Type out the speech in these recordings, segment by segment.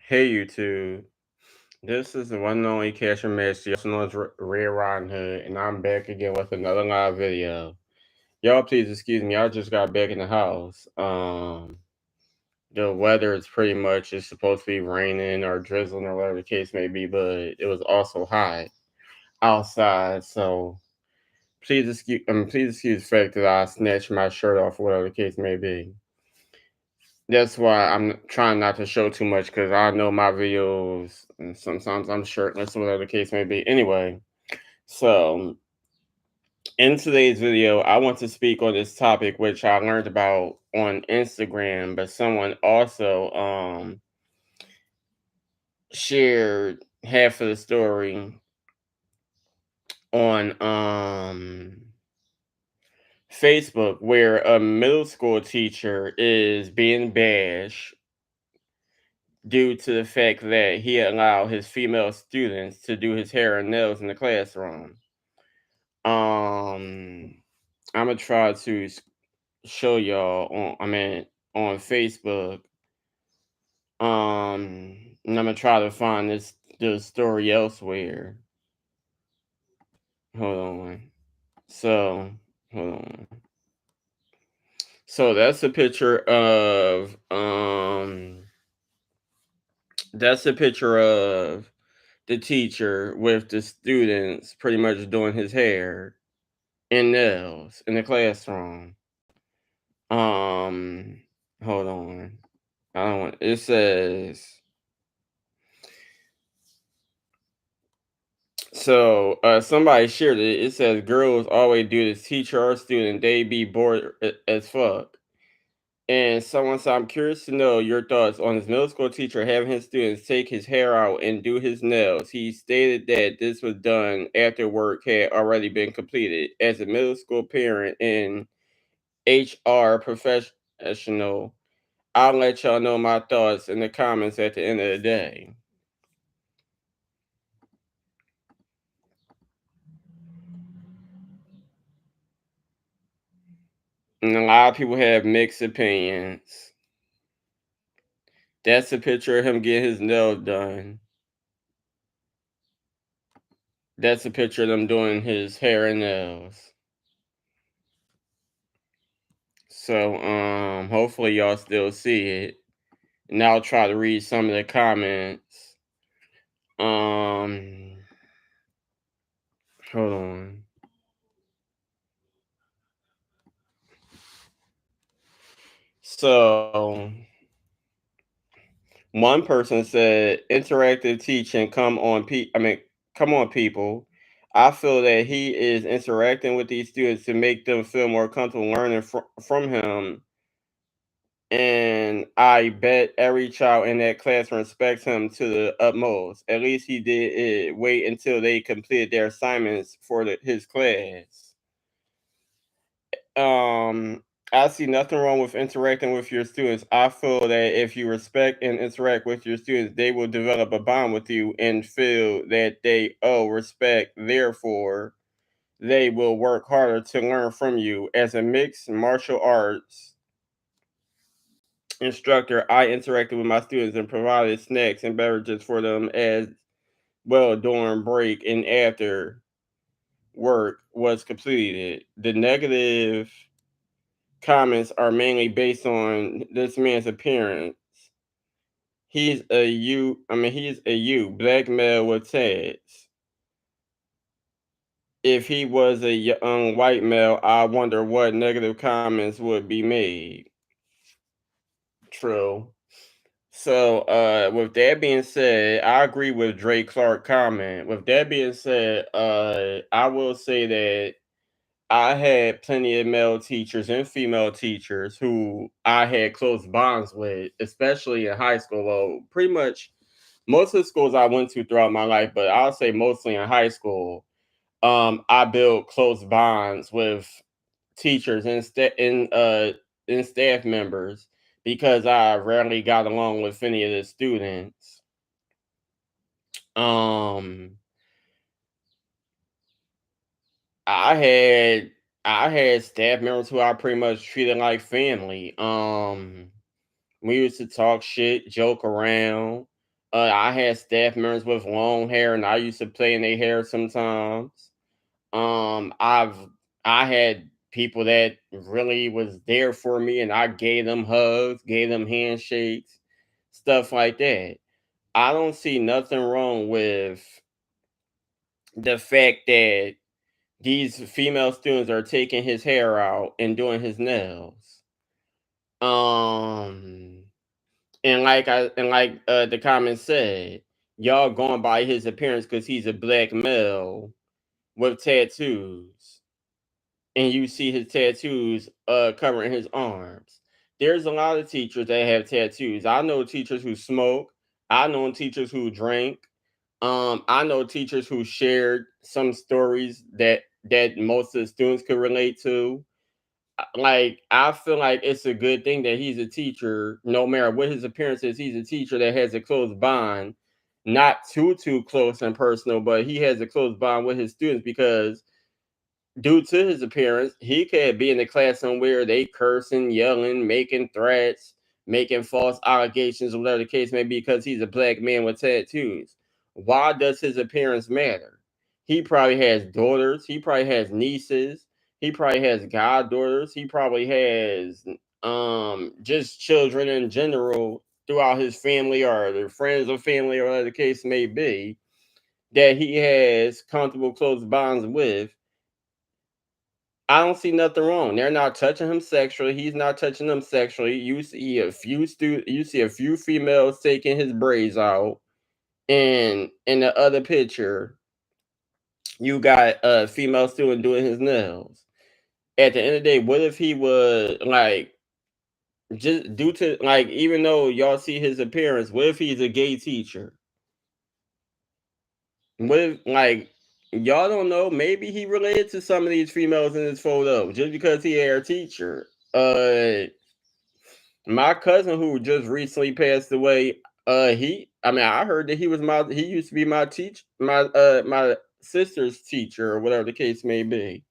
Hey YouTube, this is the one and only Casher Master, also known as Red Riding Hood, and I'm back again with another live video. Y'all please excuse me, I just got back in the house. The weather is pretty much it's supposed to be raining or drizzling or whatever the case may be, but it was also hot outside, so please excuse the fact that I snatched my shirt off or whatever the case may be. That's why I'm trying not to show too much because I know my videos and sometimes I'm shirtless or whatever the case may be. Anyway, so in today's video, I want to speak on this topic which I learned about on Instagram, but someone also shared half of the story on Facebook where a middle school teacher is being bashed due to the fact that he allowed his female students to do his hair and nails in the classroom. Um, I'm gonna try to show y'all on Facebook. And I'm gonna try to find the story elsewhere. Hold on. So hold on. So that's a picture of the teacher with the students pretty much doing his hair and nails in the classroom. Um, hold on. I don't want it says somebody shared it. It says girls always do this, teacher or student, they be bored as fuck. And someone said, I'm curious to know your thoughts on his middle school teacher having his students take his hair out and do his nails. He stated that this was done after work had already been completed. As a middle school parent and HR professional, I'll let y'all know my thoughts in the comments at the end of the day. And a lot of people have mixed opinions. That's a picture of him getting his nails done. That's a picture of them doing his hair and nails. So hopefully y'all still see it. And I'll try to read some of the comments. Um hold on. So one person said interactive teaching come on people. I feel that he is interacting with these students to make them feel more comfortable learning from him, and I bet every child in that class respects him to the utmost. At least he did it. Wait until they completed their assignments for his class. Um, I see nothing wrong with interacting with your students. I feel that if you respect and interact with your students, they will develop a bond with you and feel that they owe respect. Therefore, they will work harder to learn from you. As a mixed martial arts instructor, I interacted with my students and provided snacks and beverages for them as well during break and after work was completed. The negative comments are mainly based on this man's appearance. He's a black male with tats. If he was a young white male, I wonder what negative comments would be made. True. So, with that being said, I agree with Dre Clark comment. With that being said, I will say that I had plenty of male teachers and female teachers who I had close bonds with, especially in high school. Well, pretty much most of the schools I went to throughout my life, but I'll say mostly in high school, I built close bonds with teachers and staff members because I rarely got along with any of the students. Um, I had I had staff members who I pretty much treated like family. We used to talk shit, joke around. I had staff members with long hair, and I used to play in their hair sometimes. I've I had people that really was there for me, and I gave them hugs, gave them handshakes, stuff like that. I don't see nothing wrong with the fact that these female students are taking his hair out and doing his nails. Um, and like the comment said, y'all going by his appearance because he's a black male with tattoos, and you see his tattoos covering his arms. There's a lot of teachers that have tattoos. I know teachers who smoke. I know teachers who drink. I know teachers who shared some stories that most of the students could relate to. Like, I feel like it's a good thing that he's a teacher, no matter what his appearance is. He's a teacher that has a close bond, not too close and personal, but he has a close bond with his students because due to his appearance, he could be in the class somewhere they cursing, yelling, making threats, making false allegations, or whatever the case may be, because he's a black man with tattoos. Why does his appearance matter? He probably has daughters, he probably has nieces, he probably has goddaughters, he probably has just children in general throughout his family or their friends or family or whatever the case may be that he has comfortable close bonds with. I don't see nothing wrong. They're not touching him sexually. He's not touching them sexually. You see a few females taking his braids out, and in the other picture, you got a female student doing his nails. At the end of the day, what if he was like just due to like even though y'all see his appearance, what if he's a gay teacher? What if like y'all don't know? Maybe he related to some of these females in this photo just because he a teacher. My cousin who just recently passed away, I heard that he used to be my sister's teacher or whatever the case may be.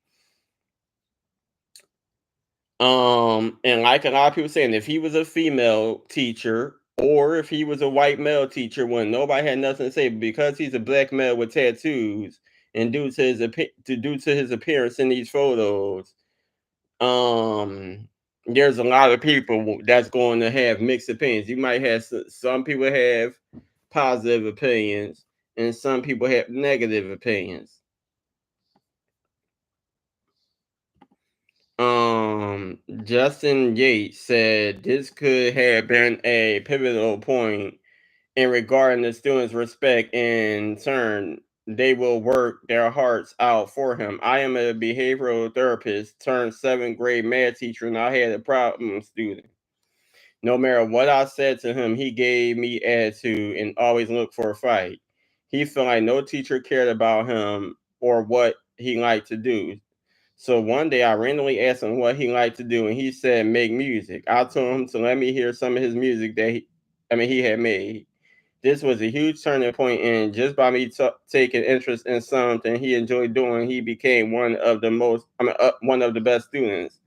And like a lot of people saying, if he was a female teacher or if he was a white male teacher when nobody had nothing to say, but because he's a black male with tattoos and due to his appearance in these photos, um there's a lot of people that's going to have mixed opinions. You might have some people have positive opinions and some people have negative opinions. Justin Yates said this could have been a pivotal point in regarding the students respect. In turn, they will work their hearts out for him. I am a behavioral therapist turned seventh grade math teacher, and I had a problem student. No matter what I said to him, he gave me attitude and always looked for a fight. He felt like no teacher cared about him or what he liked to do. So one day I randomly asked him what he liked to do, and he said make music. I told him to let me hear some of his music he had made. This was a huge turning point, and just by me taking interest in something he enjoyed doing, he became one of the best students.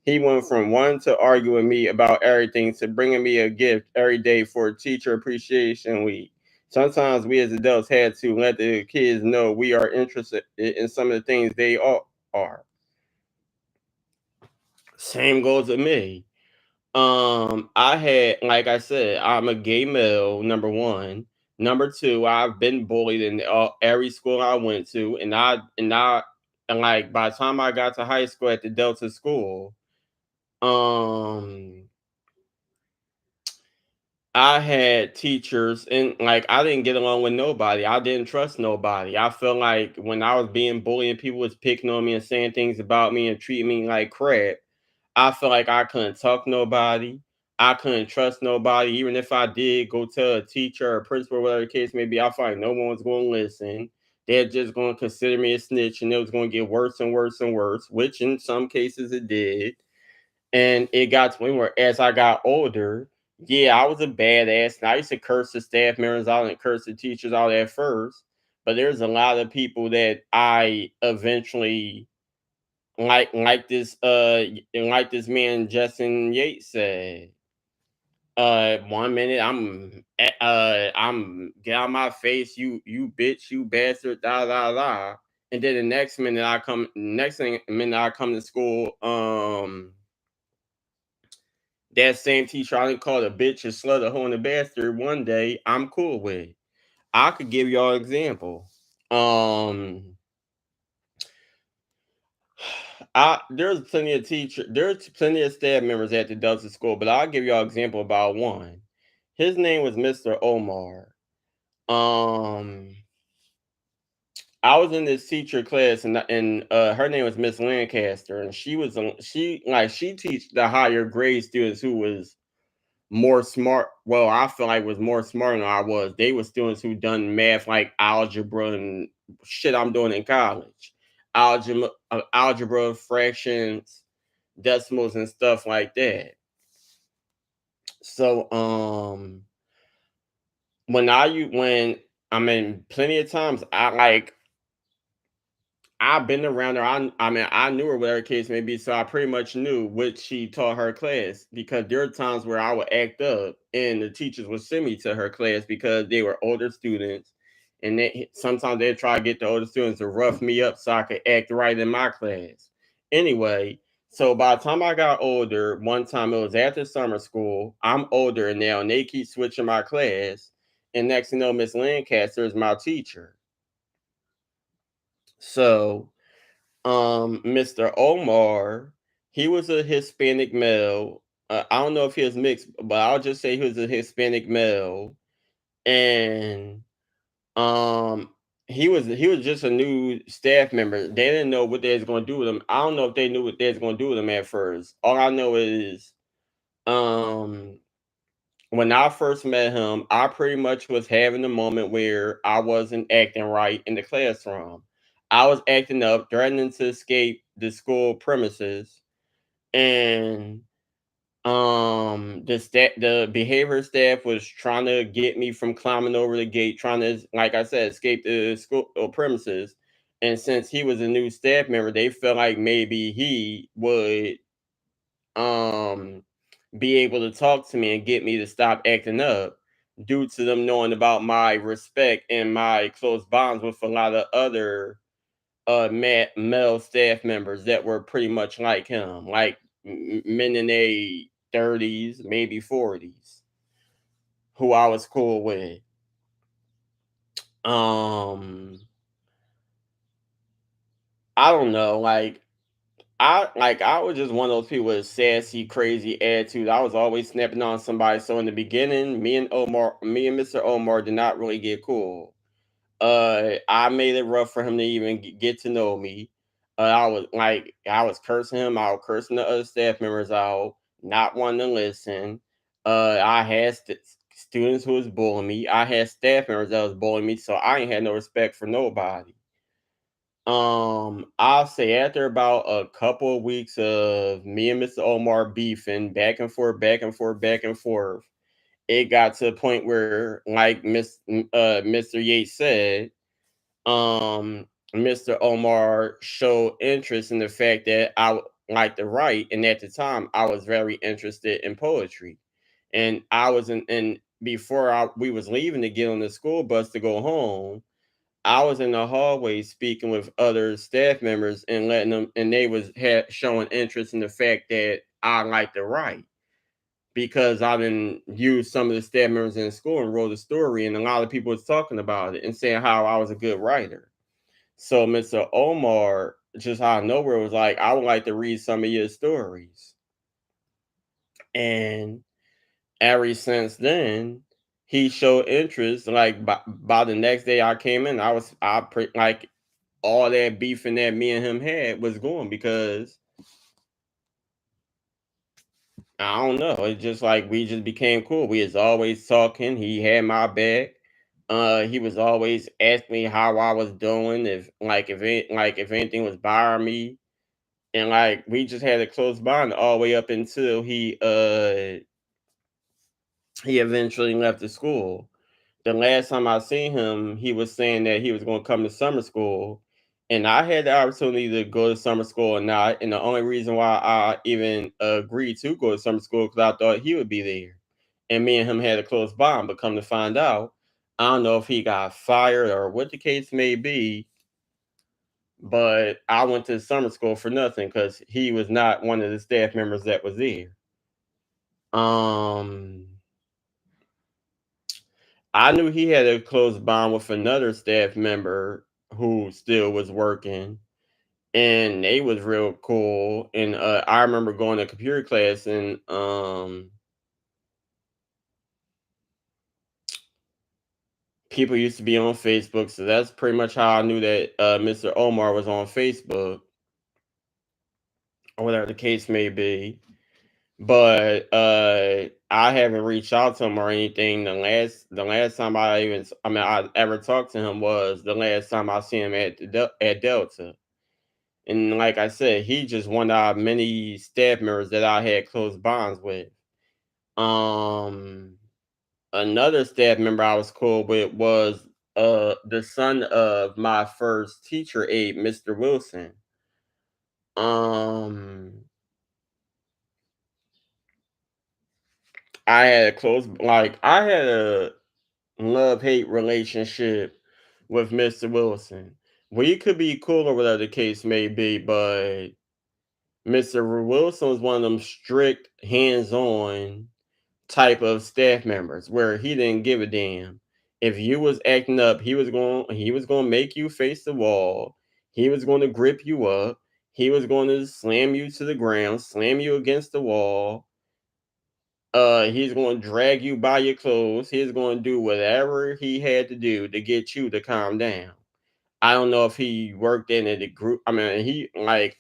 He went from wanting to argue with me about everything to bringing me a gift every day for Teacher Appreciation Week. Sometimes we as adults had to let the kids know we are interested in some of the things they all are. Same goes with me. I had, like I said, I'm a gay male. Number one, number two, I've been bullied in every school I went to, and like by the time I got to high school at the Delta school, um, I had teachers, and like I didn't get along with nobody. I didn't trust nobody. I felt like when I was being bullied and people was picking on me and saying things about me and treating me like crap, I feel like I couldn't talk to nobody. I couldn't trust nobody. Even if I did go tell a teacher or principal, whatever the case may be, I feel like no one was going to listen. They're just going to consider me a snitch, and it was going to get worse and worse and worse, which in some cases it did. And it got to the point where as I got older, yeah, I was a badass. And I used to curse the staff members out and curse the teachers out at first. But there's a lot of people that I eventually like this man Justin Yates said. One minute I'm get out my face, you bitch, you bastard, da da da. And then the next thing minute I come to school, that same teacher I didn't call a bitch, a slut, a hoe, and a bastard one day, I'm cool with. I could give y'all an example. Um there's plenty of staff members at the Delta school, but I'll give y'all an example about one. His name was Mr. Omar. Um I was in this teacher class and her name was Miss Lancaster, and she teach the higher grade students who was more smart. Well, I feel like was more smart than I was. They were students who done math like algebra and shit I'm doing in college. Algebra, fractions, decimals and stuff like that. So when I mean plenty of times I've been around her. I mean, I knew her, whatever case may be, so I pretty much knew what she taught her class because there are times where I would act up and the teachers would send me to her class because they were older students. And sometimes they'd try to get the older students to rough me up so I could act right in my class. Anyway, so by the time I got older, one time it was after summer school, I'm older now, and they keep switching my class. And next thing you know, Miss Lancaster is my teacher. So Mr. Omar, he was a Hispanic male. I don't know if he was mixed, but I'll just say he was a Hispanic male, and um, he was just a new staff member. They didn't know what they was going to do with him. I don't know if they knew what they was going to do with him at first. All I know is, um, when I first met him, I pretty much was having a moment where I wasn't acting right in the classroom. I was acting up, threatening to escape the school premises, and the behavior staff was trying to get me from climbing over the gate, trying to, like I said, escape the school premises. And since he was a new staff member, they felt like maybe he would um be able to talk to me and get me to stop acting up due to them knowing about my respect and my close bonds with a lot of other male staff members that were pretty much like him, like men in their 30s, maybe 40s, who I was cool with. Um, I don't know, I was just one of those people with a sassy, crazy attitude. I was always snapping on somebody. So in the beginning, me and Mr. Omar did not really get cool. I made it rough for him to even get to know me. I was cursing him out, cursing the other staff members out, not wanting to listen. I had students who was bullying me. I had staff members that was bullying me, so I ain't had no respect for nobody. I'll say after about a couple of weeks of me and Mr. Omar beefing back and forth, back and forth, back and forth, it got to a point where, like Mr. Yates said, Mr. Omar showed interest in the fact that like to write, and at the time I was very interested in poetry, and I was in before we was leaving to get on the school bus to go home. I was in the hallway speaking with other staff members and letting them, and they was showing interest in the fact that I like to write because I didn't use some of the staff members in school and wrote a story, and a lot of people was talking about it and saying how I was a good writer. So Mr. Omar, just out of nowhere, was like, "I would like to read some of your stories." And ever since then, he showed interest. Like by the next day I came in, like all that beefing that me and him had was gone because I don't know. It's just like we just became cool. We was always talking. He had my back. He was always asking me how I was doing, if anything was bothering me. And like we just had a close bond all the way up until he eventually left the school. The last time I seen him, he was saying that he was going to come to summer school, and I had the opportunity to go to summer school or not. And the only reason why I even agreed to go to summer school because I thought he would be there, and me and him had a close bond. But come to find out, I don't know if he got fired or what the case may be, but I went to summer school for nothing because he was not one of the staff members that was there. Um, I knew he had a close bond with another staff member who still was working, and they was real cool. And I remember going to computer class, and people used to be on Facebook, so that's pretty much how I knew that Mr. Omar was on Facebook or whatever the case may be. But I haven't reached out to him or anything. The last time I ever talked to him was the last time I seen him at Delta. And like I said, he just one of many staff members that I had close bonds with. Um Another staff member I was cool with was the son of my first teacher aide, Mr. Wilson. Um I had a love-hate relationship with Mr. Wilson. We could be cool or whatever the case may be, but Mr. Wilson was one of them strict, hands-on type of staff members where he didn't give a damn. If you was acting up, he was going to make you face the wall. He was going to grip you up. He was going to slam you to the ground, slam you against the wall. He's going to drag you by your clothes. He's going to do whatever he had to do to get you to calm down. I don't know if he worked in a group. I mean, he like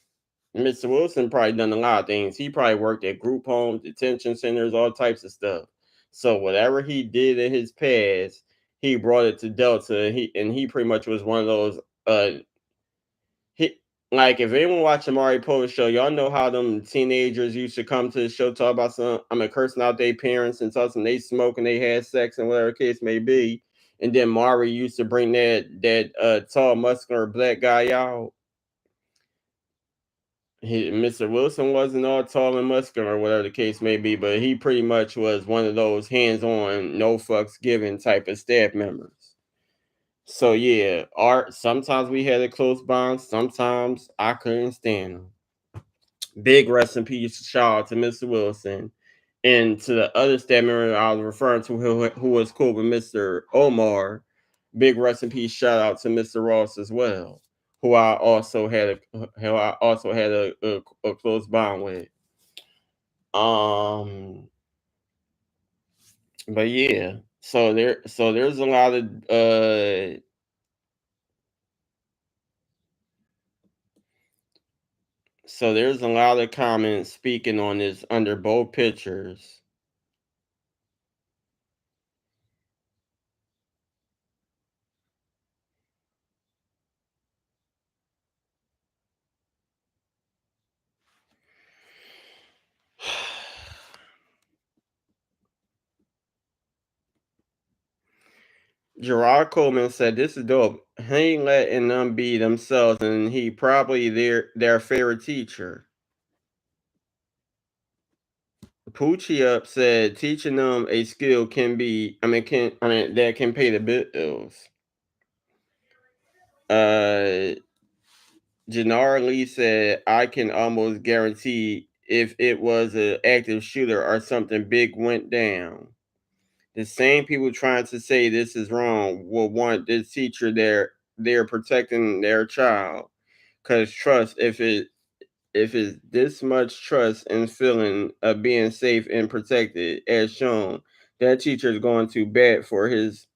Mr. Wilson probably done a lot of things. He probably worked at group homes, detention centers, all types of stuff. So whatever he did in his past, he brought it to Delta. He pretty much was one of those. He like if anyone watch the Maury Povich show, y'all know how them teenagers used to come to the show talk about cursing out their parents and talking they smoke and they had sex and whatever case may be. And then Maury used to bring that tall muscular black guy out. Mr. Wilson wasn't all tall and muscular, or whatever the case may be, but he pretty much was one of those hands-on, no fucks given type of staff members. So yeah, art. Sometimes we had a close bond. Sometimes I couldn't stand him. Big rest in peace, shout out to Mr. Wilson, and to the other staff member I was referring to, who was cool with Mr. Omar. Big rest in peace, shout out to Mr. Ross as well, who I also had a close bond with. Um, but yeah, there's a lot of comments speaking on this under both pictures. Gerard Coleman said, "This is dope. He ain't letting them be themselves, and he probably their favorite teacher." Poochie Up said, "Teaching them a skill can be, I mean that can pay the bills." Uh, Jannar Lee said, "I can almost guarantee if it was an active shooter or something big went down, the same people trying to say this is wrong will want this teacher there. They're protecting their child. Cause trust, if it's this much trust and feeling of being safe and protected as shown, that teacher is going to bat for his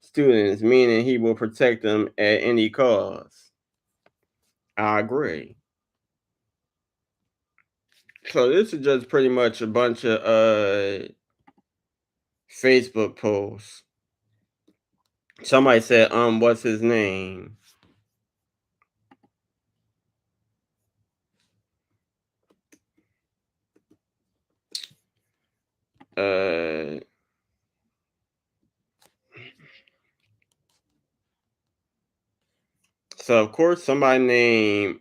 students, meaning he will protect them at any cost." I agree. So this is just pretty much a bunch of Facebook posts. Somebody said, what's his name? Uh so of course somebody named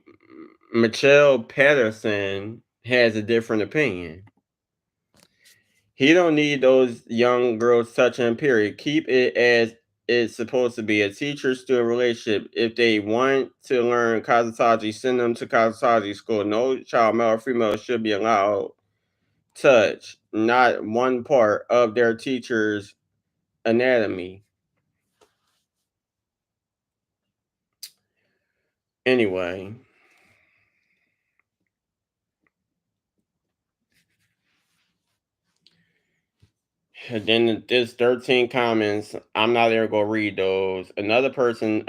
Michelle Patterson has a different opinion. He don't need those young girls touching him, period. Keep it as it's supposed to be, a teacher-student relationship. If they want to learn cosmetology, send them to cosmetology school. No child, male or female, should be allowed touch not one part of their teacher's anatomy. Anyway. And then there's 13 comments. I'm not even gonna read those. Another person,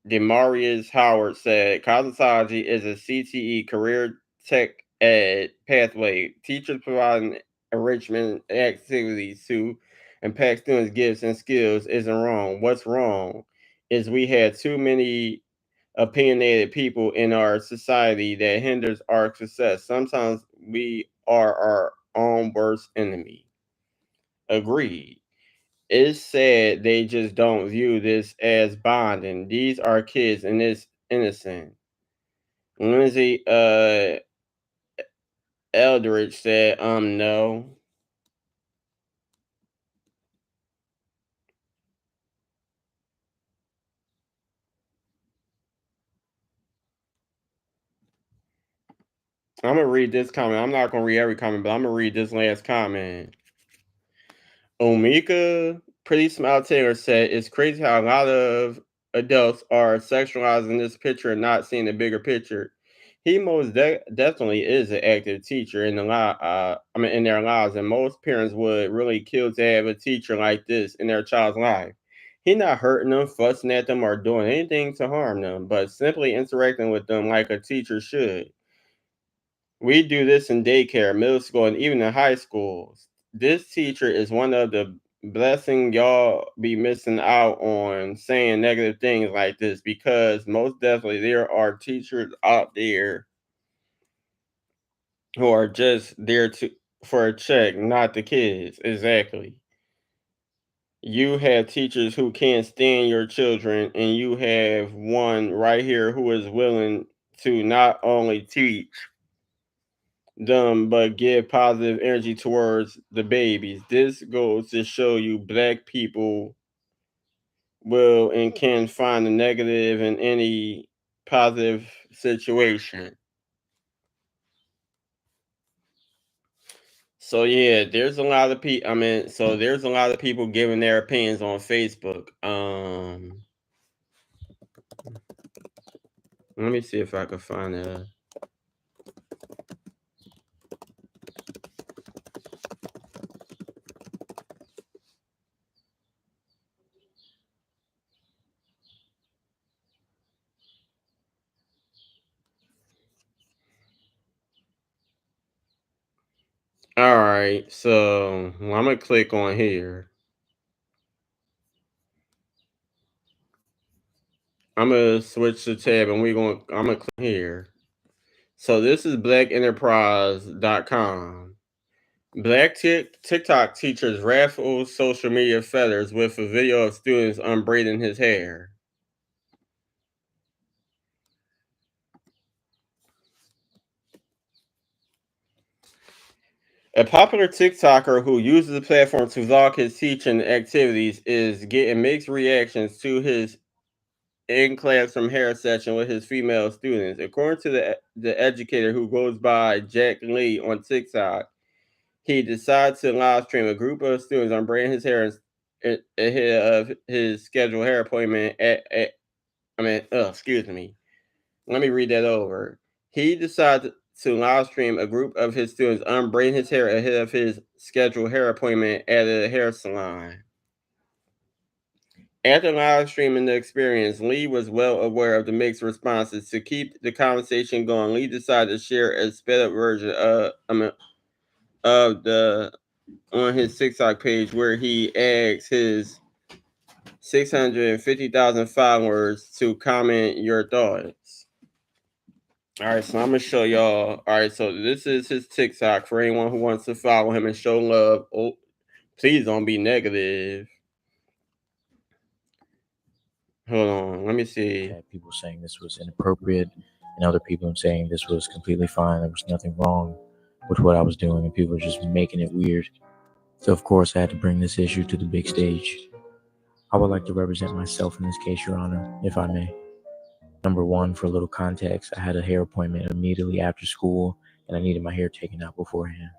Demarius Howard said, cosmetology is a CTE career tech ed pathway. Teachers providing enrichment activities to impact students' gifts and skills isn't wrong. What's wrong is we had too many opinionated people in our society that hinders our success. Sometimes we are our own worst enemy. Agreed. It's sad they just don't view this as bonding. These are kids and it's innocent. Lindsay Eldridge said, no. I'm gonna read this comment. I'm not gonna read every comment, but I'm gonna read this last comment. Omika Pretty Smile Taylor said, it's crazy how a lot of adults are sexualizing this picture and not seeing the bigger picture. He most definitely is an active teacher in in their lives, and most parents would really kill to have a teacher like this in their child's life. He's not hurting them, fussing at them, or doing anything to harm them, but simply interacting with them like a teacher should. We do this in daycare, middle school, and even in high schools. This teacher is one of the blessing y'all be missing out on saying negative things like this, because most definitely there are teachers out there who are just there to for a check, not the kids. Exactly. You have teachers who can't stand your children, and you have one right here who is willing to not only teach them but give positive energy towards the babies. This goes to show you black people will and can find the negative in any positive situation. So yeah, there's a lot of people. So there's a lot of people giving their opinions on Facebook. Let me see if I can find a. All right, so I'm gonna click on here. I'm gonna switch the tab, and I'm gonna click here. So this is blackenterprise.com. Black TikTok teachers raffles social media feathers with a video of students unbraiding his hair. A popular TikToker who uses the platform to vlog his teaching activities is getting mixed reactions to his in-classroom hair session with his female students. According to the educator who goes by Jack Lee on TikTok, he decided to live stream a group of students unbraiding his hair ahead of his scheduled hair appointment excuse me. Let me read that over. He decided to live stream a group of his students unbraiding his hair ahead of his scheduled hair appointment at a hair salon. After live streaming the experience, Lee was well aware of the mixed responses. To keep the conversation going, Lee decided to share a sped up version of the on his TikTok page, where he asks his 650,000 followers to comment your thoughts. All right, so I'm gonna show y'all. All right, so this is his TikTok for anyone who wants to follow him and show love. Oh, please don't be negative. Hold on, let me see. Had people saying this was inappropriate, and other people saying this was completely fine. There was nothing wrong with what I was doing, and people were just making it weird. So of course I had to bring this issue to the big stage. I would like to represent myself in this case, Your Honor, if I may. Number one, for a little context, I had a hair appointment immediately after school, and I needed my hair taken out beforehand.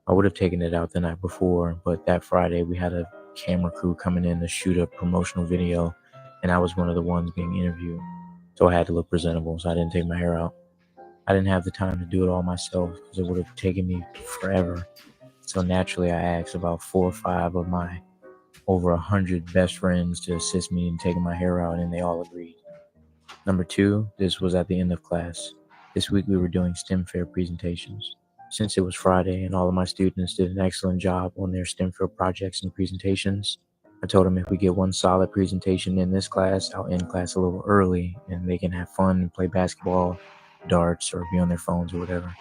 I would have taken it out the night before, but that Friday we had a camera crew coming in to shoot a promotional video, and I was one of the ones being interviewed. So I had to look presentable, so I didn't take my hair out. I didn't have the time to do it all myself because it would have taken me forever. So naturally, I asked about 4 or 5 of my over 100 best friends to assist me in taking my hair out, and they all agreed. Number two, this was at the end of class. This week we were doing STEM fair presentations. Since it was Friday and all of my students did an excellent job on their STEM fair projects and presentations, I told them if we get one solid presentation in this class, I'll end class a little early and they can have fun and play basketball, darts, or be on their phones or whatever.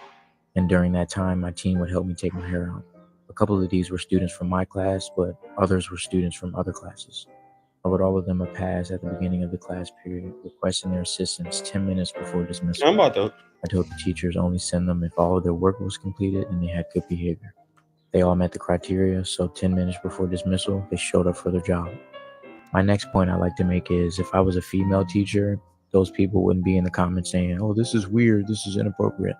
And during that time, my team would help me take my hair out. A couple of these were students from my class, but others were students from other classes. I wrote all of them a pass at the beginning of the class period, requesting their assistance 10 minutes before dismissal. I'm about to. I told the teachers only send them if all of their work was completed and they had good behavior. They all met the criteria, so 10 minutes before dismissal, they showed up for their job. My next point I like to make is if I was a female teacher, those people wouldn't be in the comments saying, oh, this is weird, this is inappropriate.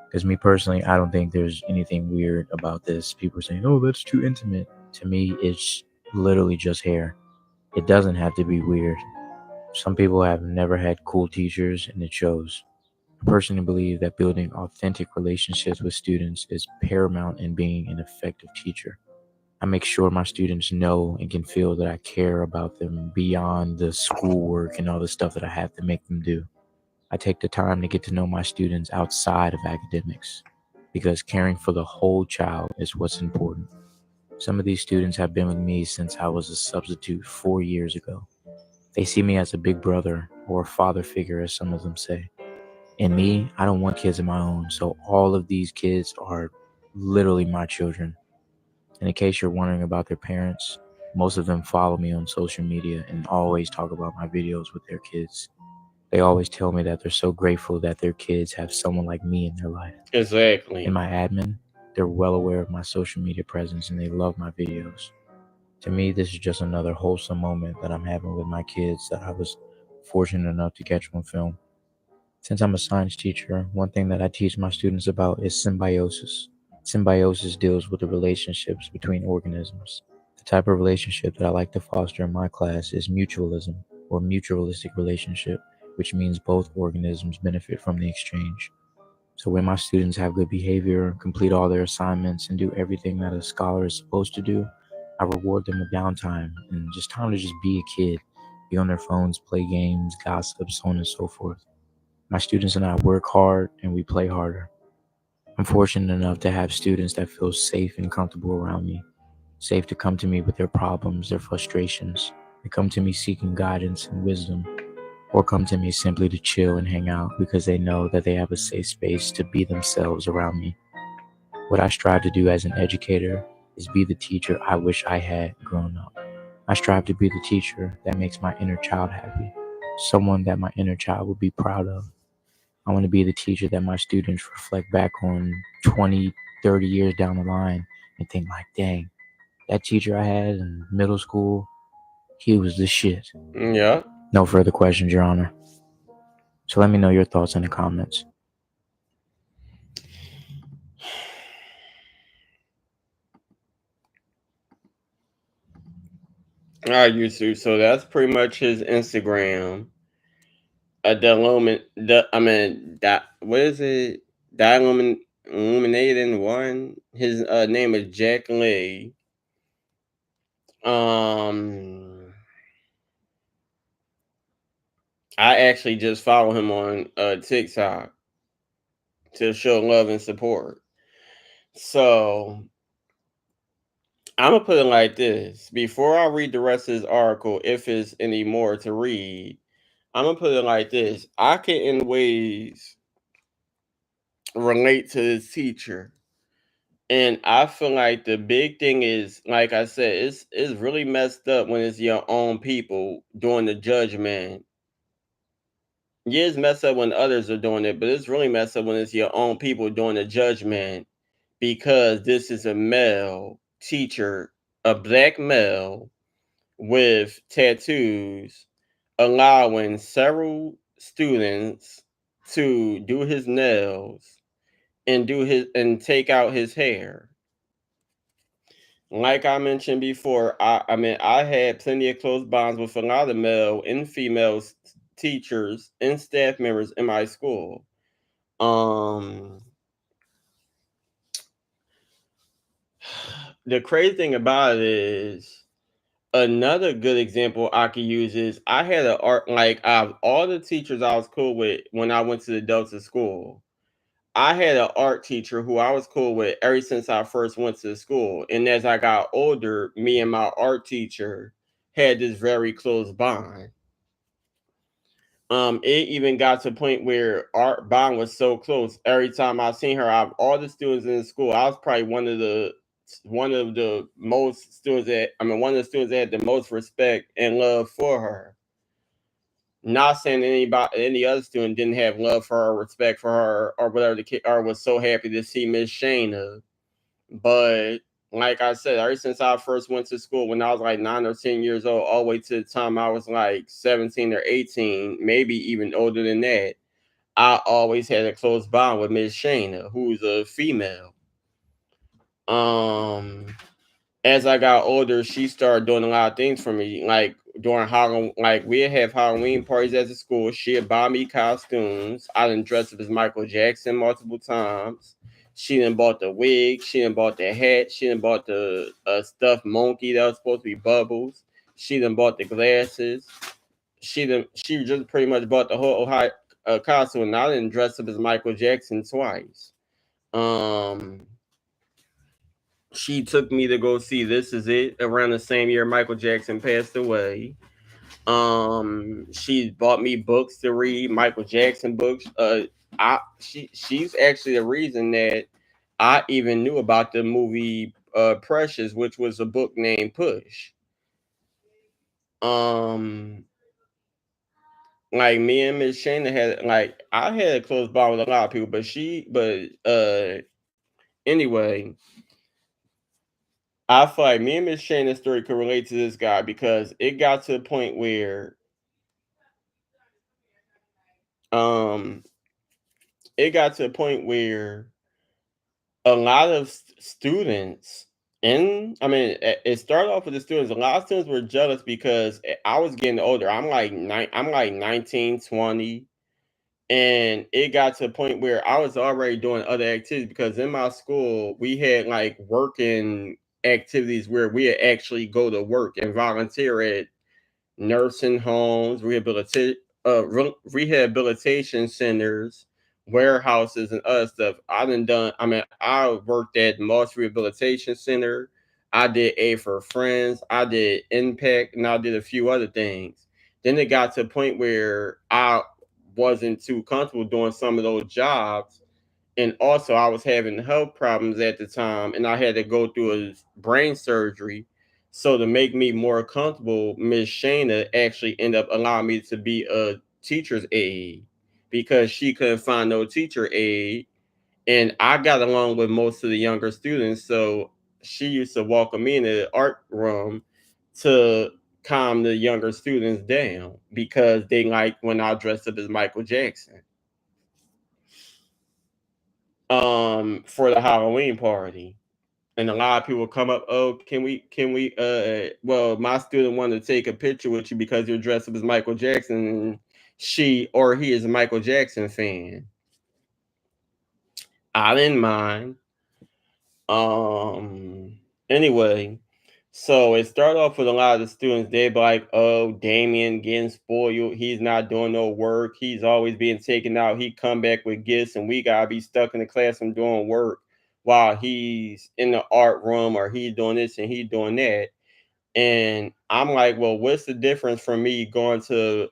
Because me personally, I don't think there's anything weird about this. People are saying, oh, that's too intimate. To me, it's literally just hair. It doesn't have to be weird. Some people have never had cool teachers, and it shows. I personally believe that building authentic relationships with students is paramount in being an effective teacher. I make sure my students know and can feel that I care about them beyond the schoolwork and all the stuff that I have to make them do. I take the time to get to know my students outside of academics because caring for the whole child is what's important. Some of these students have been with me since I was a substitute 4 years ago. They see me as a big brother or a father figure, as some of them say. And me, I don't want kids of my own, so all of these kids are literally my children. And in case you're wondering about their parents, most of them follow me on social media and always talk about my videos with their kids. They always tell me that they're so grateful that their kids have someone like me in their life. Exactly. In my admin, they're well aware of my social media presence and they love my videos. To me, this is just another wholesome moment that I'm having with my kids that I was fortunate enough to catch on film. Since I'm a science teacher, one thing that I teach my students about is symbiosis. Symbiosis deals with the relationships between organisms. The type of relationship that I like to foster in my class is mutualism, or mutualistic relationship, which means both organisms benefit from the exchange. So when my students have good behavior, complete all their assignments, and do everything that a scholar is supposed to do, I reward them with downtime and just time to just be a kid, be on their phones, play games, gossip, so on and so forth. My students and I work hard and we play harder. I'm fortunate enough to have students that feel safe and comfortable around me, safe to come to me with their problems, their frustrations. They come to me seeking guidance and wisdom, or come to me simply to chill and hang out because they know that they have a safe space to be themselves around me. What I strive to do as an educator is be the teacher I wish I had grown up. I strive to be the teacher that makes my inner child happy, someone that my inner child will be proud of. I want to be the teacher that my students reflect back on 20, 30 years down the line and think like, dang, that teacher I had in middle school, he was the shit. Yeah. No further questions, Your Honor. So let me know your thoughts in the comments. All right, YouTube. So that's pretty much his Instagram. What is it? Illuminating one. His name is Jack Lee. I actually just follow him on TikTok to show love and support. So I'm gonna put it like this. Before I read the rest of this article, if it's any more to read, I'm gonna put it like this. I can in ways relate to this teacher. And I feel like the big thing is, like I said, it's really messed up when it's your own people doing the judgment. Yeah, it's messed up when others are doing it, but it's really messed up when it's your own people doing the judgment because this is a male teacher, a black male with tattoos, allowing several students to do his nails and take out his hair. Like I mentioned before, I had plenty of close bonds with a lot of male and female teachers and staff members in my school. Um, the crazy thing about it is another good example I could use is I had an art like out of all the teachers I was cool with when I went to the Delta school. I had an art teacher who I was cool with ever since I first went to the school. And as I got older, me and my art teacher had this very close bond. It even got to the point where our bond was so close. Every time I seen her, out of all the students in the school, I was probably one of the most students that one of the students that had the most respect and love for her. Not saying any other student didn't have love for her, or respect for her, or whatever the kid, or was so happy to see Miss Shayna. But like I said, ever since I first went to school when I was like 9 or 10 years old, all the way to the time I was like 17 or 18, maybe even older than that, I always had a close bond with Miss Shayna, who's a female. Um, as I got older, she started doing a lot of things for me. Like during Halloween, like we'd have Halloween parties at the school. She'd buy me costumes. I done dressed up as Michael Jackson multiple times. She done bought the wig. She done bought the hat. She done bought the stuffed monkey that was supposed to be Bubbles. She done bought the glasses. She just pretty much bought the whole costume. And I didn't dress up as Michael Jackson twice. Um, she took me to go see This Is It around the same year Michael Jackson passed away. She bought me books to read, Michael Jackson books. She's actually the reason that I even knew about the movie Precious, which was a book named Push. Um, like me and Miss Shayna had like I had a close bond with a lot of people, but anyway, I feel like me and Miss Shayna's story could relate to this guy because it got to a point where um it got to a point where a lot of students and it started off with the students. A lot of students were jealous because I was getting older. I'm like 19, 20, and it got to a point where I was already doing other activities because in my school we had like working activities where we actually go to work and volunteer at nursing homes, rehabilitation centers, warehouses, and other stuff. I worked at Moss Rehabilitation Center. I did A for Friends. I did Impact, and I did a few other things. Then it got to a point where I wasn't too comfortable doing some of those jobs, and also I was having health problems at the time, and I had to go through a brain surgery. So to make me more comfortable, Miss Shayna actually ended up allowing me to be a teacher's aide because she couldn't find no teacher aide, and I got along with most of the younger students. So she used to welcome me in the art room to calm the younger students down because they like when I dressed up as Michael Jackson for the Halloween party. And a lot of people come up, oh, my student wanted to take a picture with you because you're dressed up as Michael Jackson. And she or he is a Michael Jackson fan. I didn't mind. Um, anyway, so it started off with a lot of the students. They'd be like, "Oh, Damien getting spoiled. He's not doing no work. He's always being taken out. He come back with gifts, and we gotta be stuck in the classroom doing work while he's in the art room, or he's doing this and he's doing that." And I'm like, "Well, what's the difference from me going to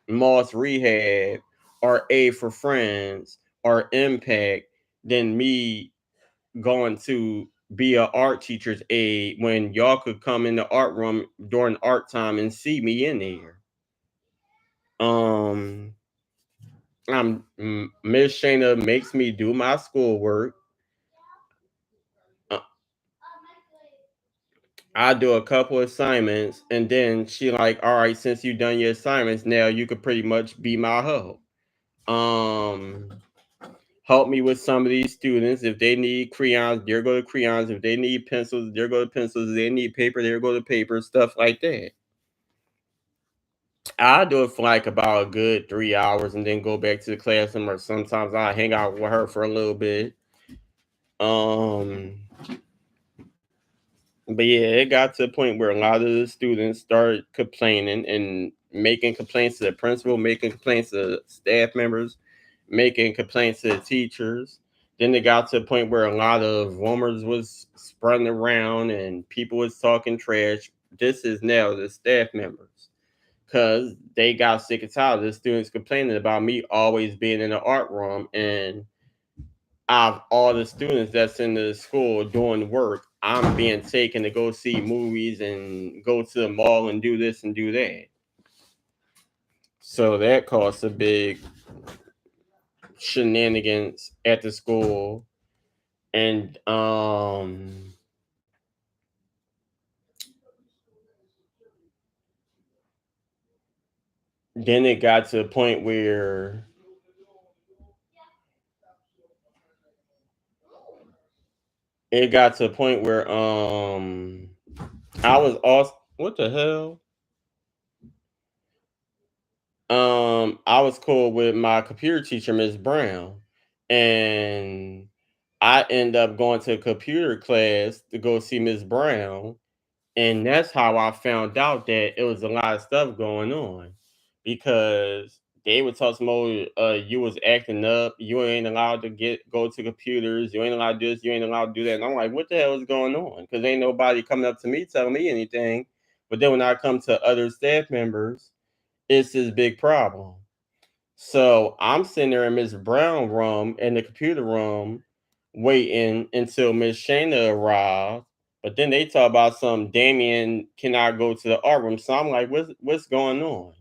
Moss Rehab or A for Friends or Impact than me going to be a art teacher's aide when y'all could come in the art room during art time and see me in there?" Um, Miss Shayna makes me do my schoolwork. Uh, I do a couple assignments, and then she like, all right, since you done your assignments, now you could pretty much be my help. Um, help me with some of these students. If they need crayons, there go to crayons. If they need pencils, there go to pencils. If they need paper, there go to paper. Stuff like that. I do it for like about a good 3 hours, and then go back to the classroom. Or sometimes I hang out with her for a little bit. Um, But yeah, it got to the point where a lot of the students started complaining and making complaints to the principal, making complaints to staff members, making complaints to the teachers. Then it got to the point where a lot of rumors was spreading around and people was talking trash. This is now the staff members because they got sick and tired of the students complaining about me always being in the art room, and out of all the students that's in the school doing work, I'm being taken to go see movies and go to the mall and do this and do that. So that caused a big shenanigans at the school. And then it got to a point where I was also, what the hell? I was cool with my computer teacher, Miss Brown, and I end up going to computer class to go see Miss Brown, and that's how I found out that it was a lot of stuff going on because they would talk some more, you was acting up, you ain't allowed to go to computers, you ain't allowed to do this, you ain't allowed to do that. And I'm like, what the hell is going on? Because ain't nobody coming up to me telling me anything. But then when I come to other staff members, it's this big problem. So I'm sitting there in Miss Brown room in the computer room waiting until Miss Shayna arrived. But then they talk about some Damien cannot go to the art room. So I'm like, what's going on?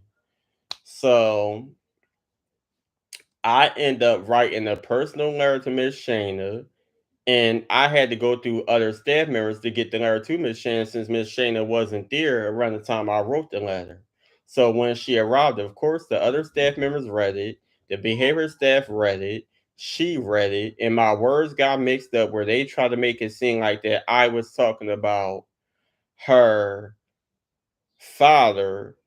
So I end up writing a personal letter to Miss Shayna, and I had to go through other staff members to get the letter to Miss Shayna since Miss Shayna wasn't there around the time I wrote the letter. So when she arrived, of course, the other staff members read it, the behavior staff read it, she read it, and my words got mixed up where they tried to make it seem like that I was talking about her father.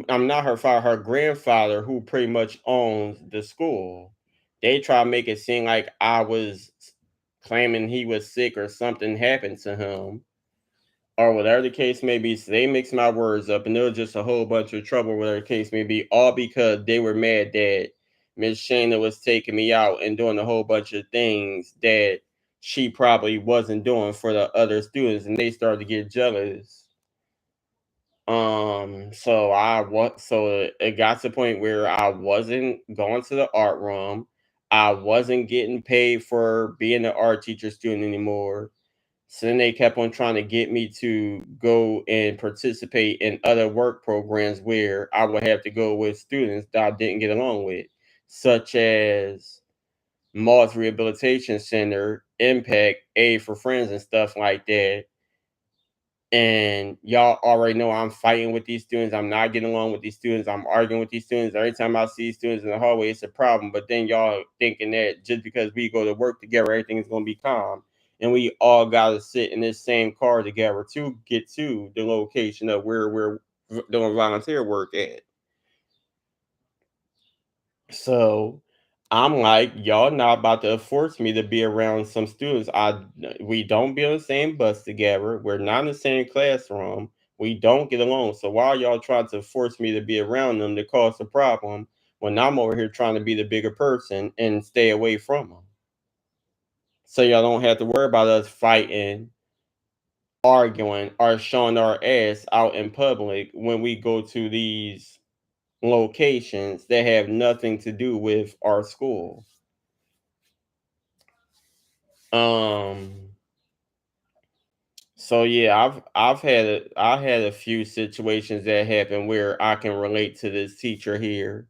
I'm not her father, her grandfather, who pretty much owns the school. They try to make it seem like I was claiming he was sick or something happened to him, or whatever the case may be. So they mixed my words up, and there was just a whole bunch of trouble, whatever the case may be, all because they were mad that Miss Shayna was taking me out and doing a whole bunch of things that she probably wasn't doing for the other students, and they started to get jealous. So it got to the point where I wasn't going to the art room. I wasn't getting paid for being an art teacher student anymore. So then they kept on trying to get me to go and participate in other work programs where I would have to go with students that I didn't get along with, such as Moss Rehabilitation Center, Impact, Aid for Friends, and stuff like that. And y'all already know I'm fighting with these students. I'm not getting along with these students. I'm arguing with these students. Every time I see students in the hallway, it's a problem. But then y'all thinking that just because we go to work together, everything is going to be calm. And we all got to sit in this same car together to get to the location of where we're doing volunteer work at. So I'm like, y'all not about to force me to be around some students. We don't be on the same bus together. We're not in the same classroom. We don't get along. So why y'all trying to force me to be around them to cause a problem when I'm over here trying to be the bigger person and stay away from them? So y'all don't have to worry about us fighting, arguing, or showing our ass out in public when we go to these locations that have nothing to do with our school. Um, so yeah, I had a few situations that happened where I can relate to this teacher here.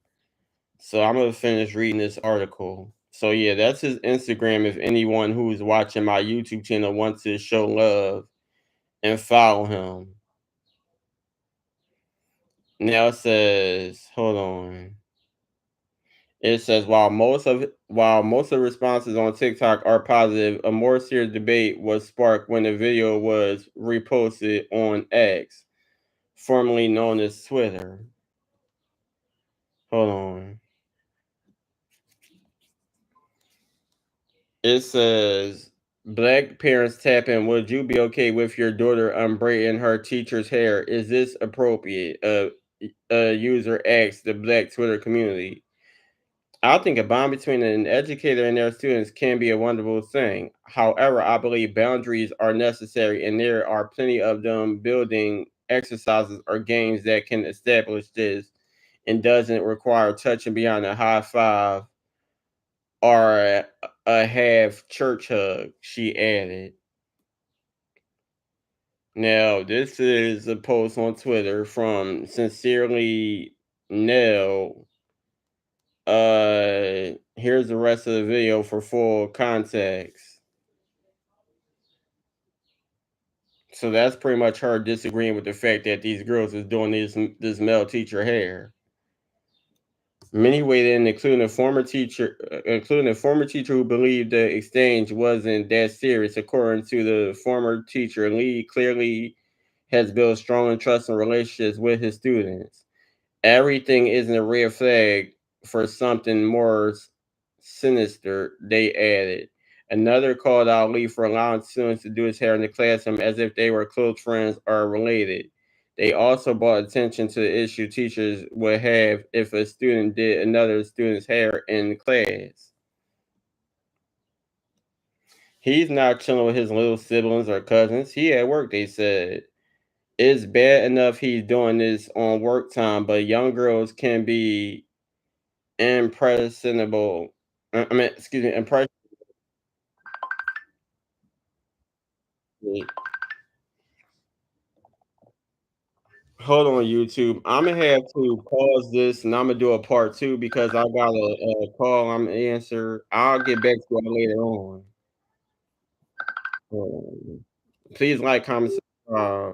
So I'm gonna finish reading this article. So yeah, that's his Instagram. If anyone who's watching my YouTube channel wants to show love, and follow him. Now it says, hold on. It says while most of the responses on TikTok are positive, a more serious debate was sparked when the video was reposted on X, formerly known as Twitter. Hold on. It says black parents tap in. Would you be okay with your daughter unbraiding her teacher's hair? Is this appropriate? A user asked the black Twitter community. I think a bond between an educator and their students can be a wonderful thing. However, I believe boundaries are necessary, and there are plenty of them building exercises or games that can establish this and doesn't require touching beyond a high five or a half church hug, she added. Now, this is a post on Twitter from Sincerely Nell. Here's the rest of the video for full context. So that's pretty much her disagreeing with the fact that these girls is doing this male teacher hair. Many weighed in, including a former teacher who believed the exchange wasn't that serious. According to the former teacher, Lee clearly has built strong and trusting relationships with his students. Everything isn't a red flag for something more sinister, they added. Another called out Lee for allowing students to do his hair in the classroom as if they were close friends or related. They also brought attention to the issue teachers would have if a student did another student's hair in class. He's not chilling with his little siblings or cousins. He at work, they said. It's bad enough he's doing this on work time, but young girls can be impressionable. Excuse me, impressionable. Hold on, YouTube. I'm gonna have to pause this, and I'm gonna do a part two because I got a call I'm gonna answer. I'll get back to you later on. Please like, comment, subscribe.